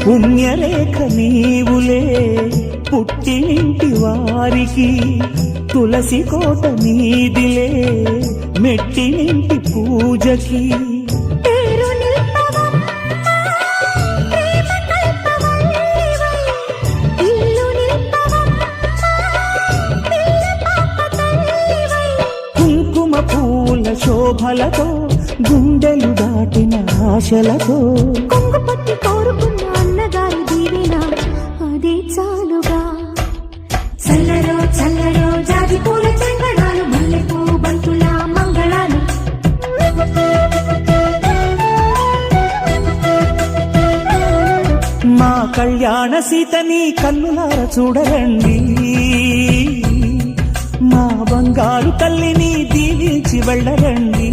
పుణ్యరేఖ నీవులే పుట్టినింటి వారికి, తులసి కోట నీదిలే మెట్టినింటి పూజకి. కుంకుమ పూల శోభలతో గుండెలు దాటిన ఆశలతో కొంగుపట్టి కోరుకున్న అన్నగారి దీవెన అదే చాలుగా. చల్లరో చల్లరో జాజి పూల చెంగడాలు, మల్లెపూ బంతుల మంగళాలు. మా కళ్యాణ సీతని కన్నులార చూడరండి, మా బంగారు తల్లిని దీవించి వెళ్ళరండి.